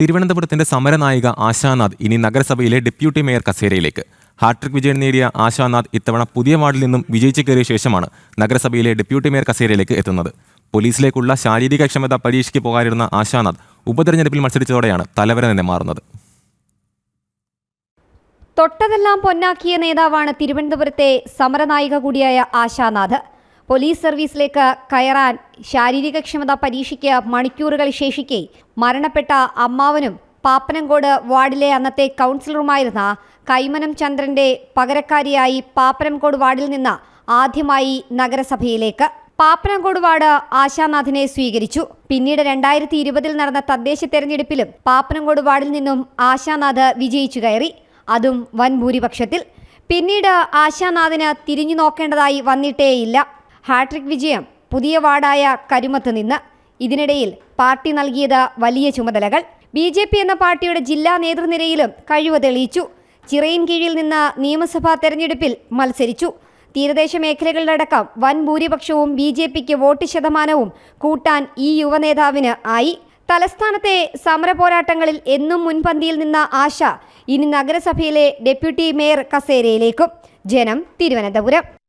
തിരുവനന്തപുരത്തിന്റെ സമരനായിക ആശാനാഥ് ഇനി നഗരസഭയിലെ deputy mayor കസേരയിലേക്ക്. Hat trick വിജയം നേടിയ ആശാനാഥ് ഇത്തവണ പുതിയ വാർഡിൽ നിന്നും വിജയിച്ചു കയറിയ ശേഷമാണ് നഗരസഭയിലെ ഡെപ്യൂട്ടി മേയർ കസേരയിലേക്ക് എത്തുന്നത്. പോലീസിലേക്കുള്ള ശാരീരിക ക്ഷമത പരീക്ഷയ്ക്ക് പോകാനിരുന്ന ആശാനാഥ് ഉപതെരഞ്ഞെടുപ്പിൽ മത്സരിച്ചതോടെയാണ് തലവര തന്നെ മാറുന്നത്. തൊട്ടതെല്ലാം പൊന്നാക്കിയ നേതാവാണ് തിരുവനന്തപുരത്തെ സമരനായിക കൂടിയായ ആശാനാഥ്. പോലീസ് സർവീസിലേക്ക് കയറാൻ ശാരീരികക്ഷമതാ പരീക്ഷയ്ക്ക് മണിക്കൂറുകൾ ശേഷിക്കെ മരണപ്പെട്ട അമ്മാവനും പാപ്പനംകോട് വാർഡിലെ അന്നത്തെ കൗൺസിലറുമായിരുന്ന കൈമനം ചന്ദ്രന്റെ പകരക്കാരിയായി പാപ്പനംകോട് വാർഡിൽ നിന്ന് ആദ്യമായി നഗരസഭയിലേക്ക്. പാപ്പനംകോട് വാർഡ് ആശാനാഥിനെ സ്വീകരിച്ചു. പിന്നീട് 2020 നടന്ന തദ്ദേശ തെരഞ്ഞെടുപ്പിലും പാപ്പനംകോട് വാർഡിൽ നിന്നും ആശാനാഥ് വിജയിച്ചു കയറി, അതും വൻ ഭൂരിപക്ഷത്തിൽ. പിന്നീട് ആശാനാഥിന് തിരിഞ്ഞു നോക്കേണ്ടതായി വന്നിട്ടേയില്ല. ഹാട്രിക് വിജയം പുതിയ വാർഡായ കരുമത്ത് നിന്ന്. ഇതിനിടയിൽ പാർട്ടി നൽകിയത് വലിയ ചുമതലകൾ. BJP എന്ന പാർട്ടിയുടെ ജില്ലാ നേതൃനിരയിലും കഴിവ് തെളിയിച്ചു. ചിറയിൻ കീഴിൽ നിന്ന് നിയമസഭാ തെരഞ്ഞെടുപ്പിൽ മത്സരിച്ചു. തീരദേശ മേഖലകളിലടക്കം വൻ ഭൂരിപക്ഷവും BJPക്ക് വോട്ട് ശതമാനവും കൂട്ടാൻ ഈ യുവനേതാവിന് ആയി. തലസ്ഥാനത്തെ സമര പോരാട്ടങ്ങളിൽ എന്നും മുൻപന്തിയിൽ നിന്ന ആശ ഇനി നഗരസഭയിലെ ഡെപ്യൂട്ടി മേയർ കസേരയിലേക്കും. ജനം, തിരുവനന്തപുരം.